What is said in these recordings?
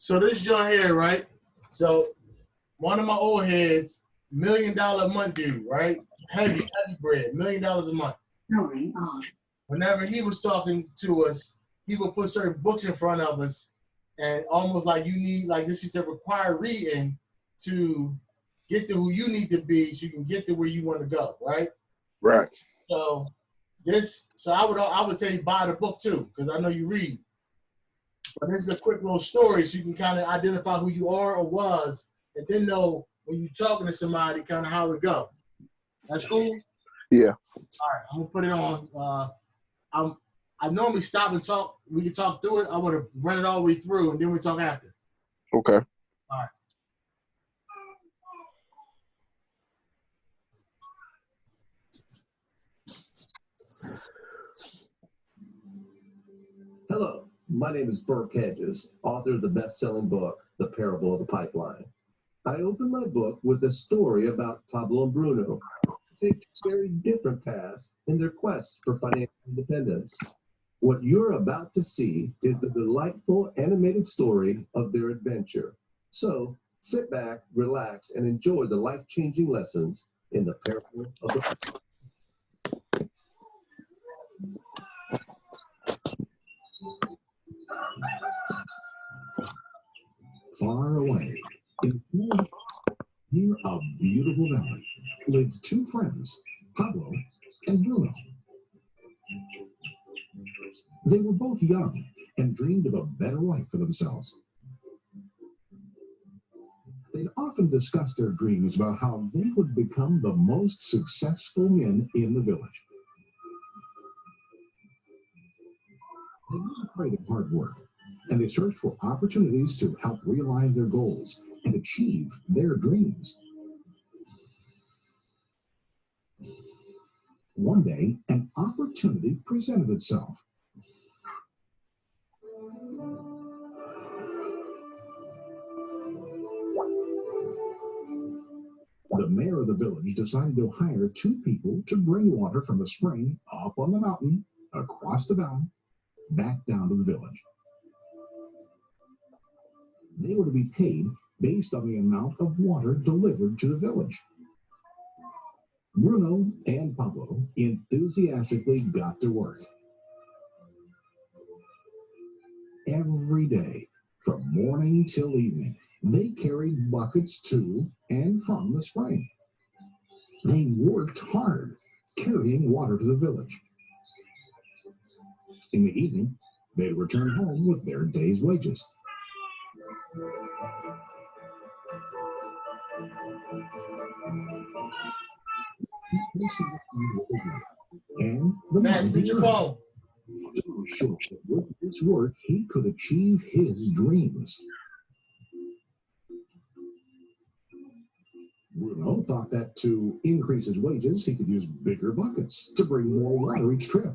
So this joint here, right? So one of my old heads, $1 million a month dude, right? Heavy bread, $1 million a month. Whenever he was talking to us, he would put certain books in front of us, and almost like you need, like this is a required reading to get to who you need to be, so you can get to where you want to go, right? Right. So I would tell you buy the book too, because I know you read. But this is a quick little story, so you can kind of identify who you are or was, and then know when you're talking to somebody kind of how it goes. That's cool? Yeah. All right, I'm gonna put it on. I normally stop and talk. We can talk through it. I want to run it all the way through, and then we talk after. Okay. All right. Hello, my name is Burke Hedges, author of the best-selling book, The Parable of the Pipeline. I open my book with a story about Pablo and Bruno, who take very different paths in their quest for financial independence. What you're about to see is the delightful animated story of their adventure. So sit back, relax, and enjoy the life-changing lessons in The Parable of the Pipeline. Far away, near a beautiful valley, lived two friends, Pablo and Bruno. They were both young and dreamed of a better life for themselves. They'd often discuss their dreams about how they would become the most successful men in the village. They weren't afraid of hard work, and they searched for opportunities to help realize their goals and achieve their dreams. One day, an opportunity presented itself. The mayor of the village decided to hire two people to bring water from the spring up on the mountain, across the valley, back down to the village. They were to be paid based on the amount of water delivered to the village. Bruno and Pablo enthusiastically got to work. Every day, from morning till evening, they carried buckets to and from the spring. They worked hard, carrying water to the village. In the evening, they'd return home with their day's wages. And the man Fast, your phone. He was sure that with this work, he could achieve his dreams. Bruno thought that to increase his wages, he could use bigger buckets to bring more water each trip.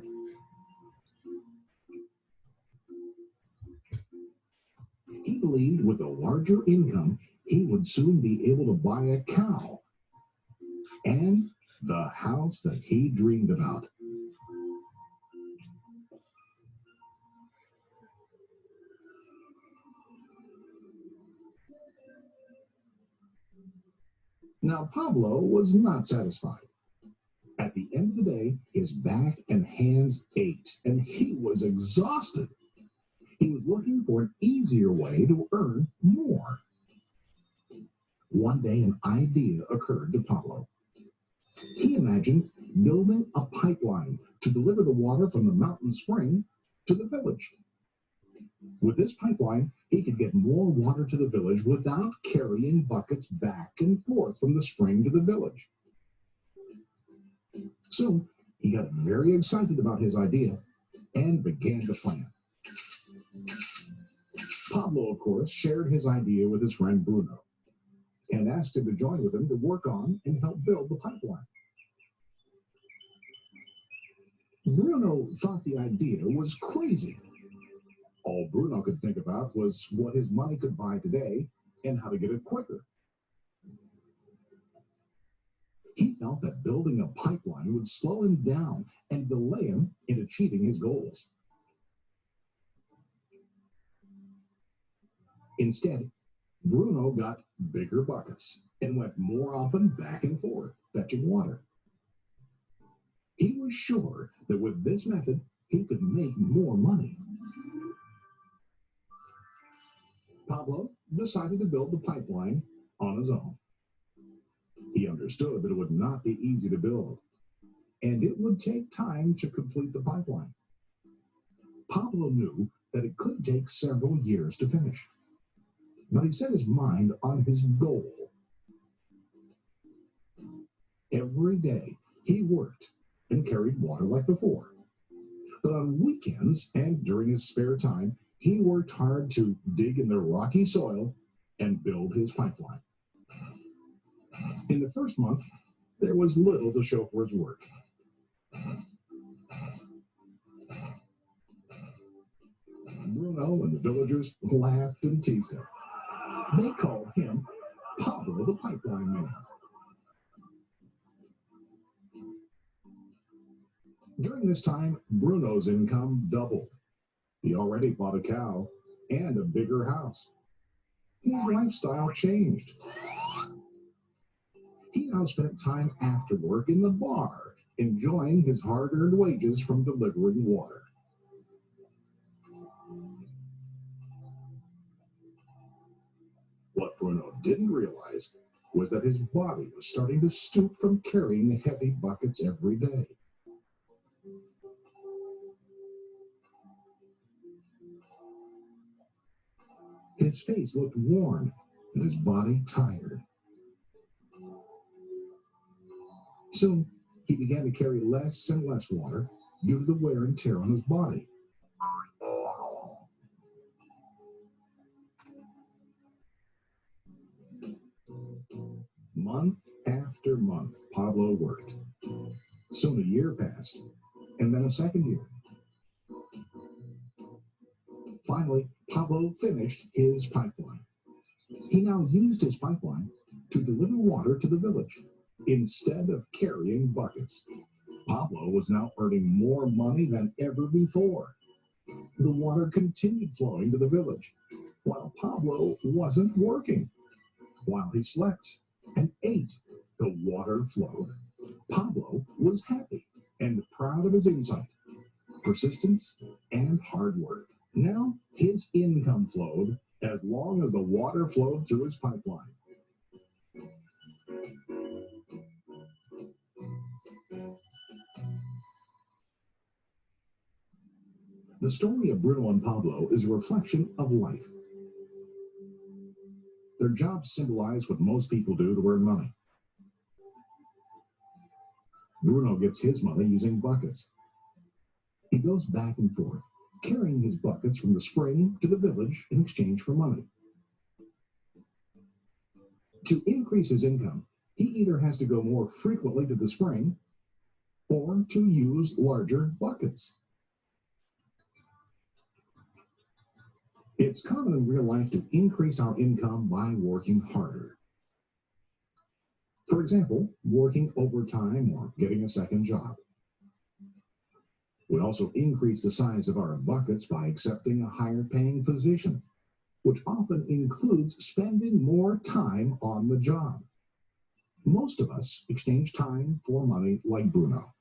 He believed with a larger income, he would soon be able to buy a cow and the house that he dreamed about. Now, Pablo was not satisfied. At the end of the day, his back and hands ached, and he was exhausted. He was looking for an easier way to earn more. One day, an idea occurred to Pablo. He imagined building a pipeline to deliver the water from the mountain spring to the village. With this pipeline, he could get more water to the village without carrying buckets back and forth from the spring to the village. Soon, he got very excited about his idea and began to plan. Pablo, of course, shared his idea with his friend Bruno and asked him to join with him to work on and help build the pipeline. Bruno thought the idea was crazy. All Bruno could think about was what his money could buy today and how to get it quicker. He felt that building a pipeline would slow him down and delay him in achieving his goals. Instead, Bruno got bigger buckets and went more often back and forth, fetching water. He was sure that with this method, he could make more money. Pablo decided to build the pipeline on his own. He understood that it would not be easy to build, and it would take time to complete the pipeline. Pablo knew that it could take several years to finish, but he set his mind on his goal. Every day he worked and carried water like before, but on weekends and during his spare time, he worked hard to dig in the rocky soil and build his pipeline. In the first month, there was little to show for his work. Bruno and the villagers laughed and teased him. They called him Pablo the Pipeline Man. During this time, Bruno's income doubled. He already bought a cow and a bigger house. His lifestyle changed. He now spent time after work in the bar, enjoying his hard-earned wages from delivering water. What Bruno didn't realize was that his body was starting to stoop from carrying heavy buckets every day. His face looked worn and his body tired. Soon, he began to carry less and less water due to the wear and tear on his body. Month after month, Pablo worked. Soon a year passed, and then a second year. Finally, Pablo finished his pipeline. He now used his pipeline to deliver water to the village instead of carrying buckets. Pablo was now earning more money than ever before. The water continued flowing to the village, while Pablo wasn't working. While he slept and ate, the water flowed. Pablo was happy and proud of his insight, persistence, and hard work. Now his income flowed as long as the water flowed through his pipeline. The story of Bruno and Pablo is a reflection of life. Their jobs symbolize what most people do to earn money. Bruno gets his money using buckets. He goes back and forth, carrying his buckets from the spring to the village in exchange for money. To increase his income, he either has to go more frequently to the spring or to use larger buckets. It's common in real life to increase our income by working harder. For example, working overtime or getting a second job. We also increase the size of our buckets by accepting a higher paying position, which often includes spending more time on the job. Most of us exchange time for money like Bruno.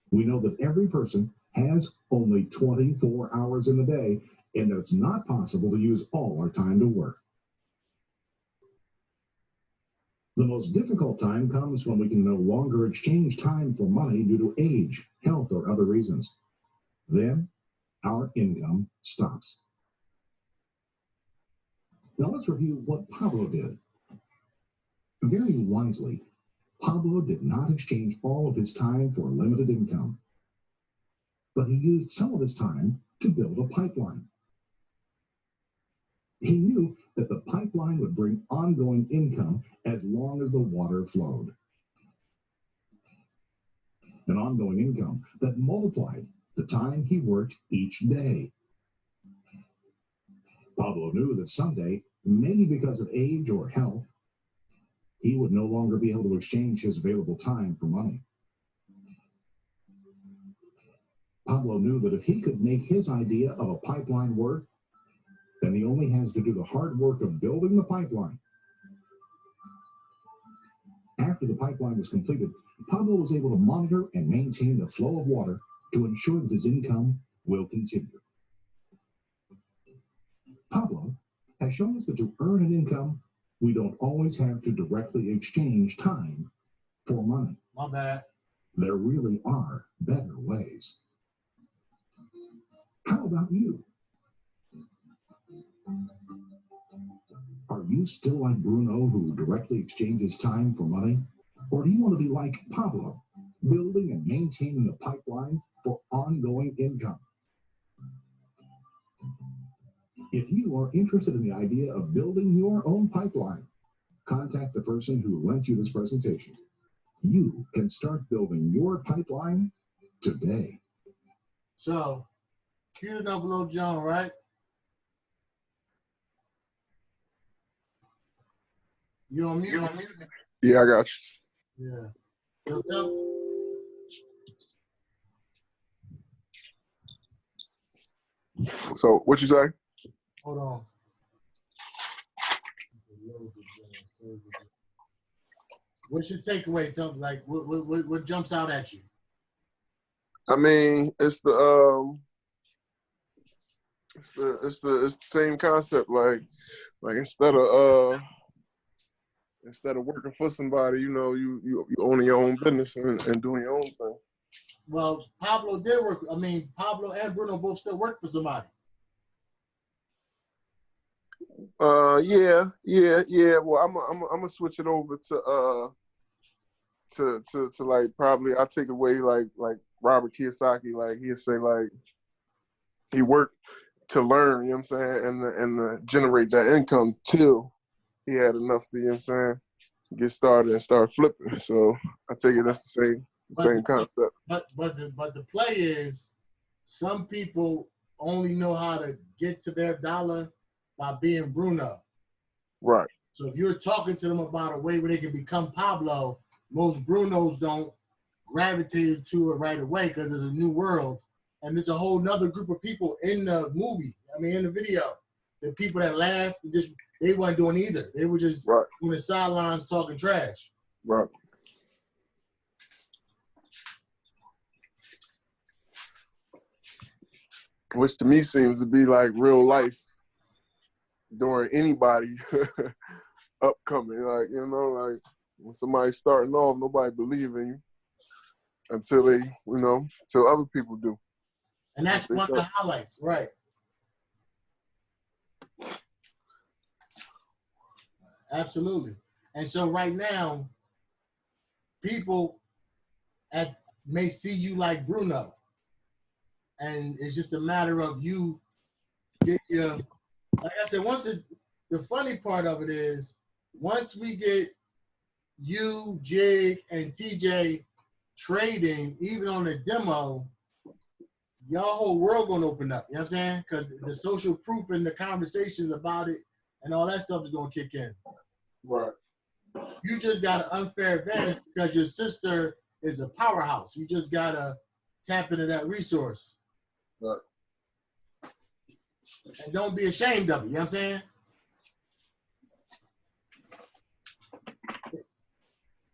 We know that every person has only 24 hours in the day, and that it's not possible to use all our time to work. The most difficult time comes when we can no longer exchange time for money due to age, health, or other reasons. Then our income stops. Now let's review what Pablo did. Very wisely, Pablo did not exchange all of his time for limited income, but he used some of his time to build a pipeline. He knew that the pipeline would bring ongoing income as long as the water flowed. An ongoing income that multiplied the time he worked each day. Pablo knew that someday, maybe because of age or health, he would no longer be able to exchange his available time for money. Pablo knew that if he could make his idea of a pipeline work, Then he only has to do the hard work of building the pipeline. After the pipeline was completed, Pablo was able to monitor and maintain the flow of water to ensure that his income will continue. Pablo has shown us that to earn an income, we don't always have to directly exchange time for money. My bad. There really are better ways. How about you? Are you still like Bruno, who directly exchanges time for money? Or do you want to be like Pablo, building and maintaining a pipeline for ongoing income? If you are interested in the idea of building your own pipeline, contact the person who lent you this presentation. You can start building your pipeline today. So, cue enough little John, right? You on mute? Yeah, I got you. Yeah. So what you say? Hold on. What's your takeaway? Tell me, like, what jumps out at you? I mean, it's the same concept. Like instead of working for somebody, you owning your own business and doing your own thing. Well, Pablo did work. I mean, Pablo and Bruno both still work for somebody. Yeah. Well, I'm gonna switch it over to like, probably I'll take away like Robert Kiyosaki. Like, he'll say, like, he worked to learn, you know what I'm saying, and generate that income till he had enough to, you know what I'm saying, get started and start flipping. So I take it that's the same concept. But the play is, some people only know how to get to their dollar by being Bruno. Right. So if you're talking to them about a way where they can become Pablo, most Brunos don't gravitate to it right away because there's a new world. And there's a whole nother group of people in the movie, in the video. The people that laughed, they weren't doing either. They were just on the sidelines talking trash. Right. Which to me seems to be like real life during anybody upcoming. Like, like when somebody's starting off, nobody believes in you until they, until other people do. And that's one of the highlights, right? Absolutely. And so right now, people may see you like Bruno. And it's just a matter of you get your, like I said, the funny part of it is, once we get you, Jig, and TJ trading, even on the demo, y'all whole world gonna open up. You know what I'm saying? Because the social proof and the conversations about it and all that stuff is gonna kick in. Right. You just got an unfair advantage because your sister is a powerhouse. You just gotta tap into that resource. Right. And don't be ashamed of it. You know what I'm saying?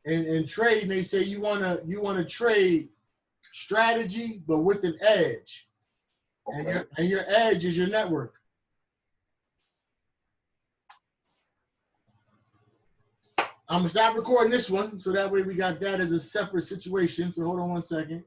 In trading, they say you wanna trade strategy, but with an edge. Okay. And your edge is your network. I'm gonna stop recording this one so that way we got that as a separate situation. So hold on one second.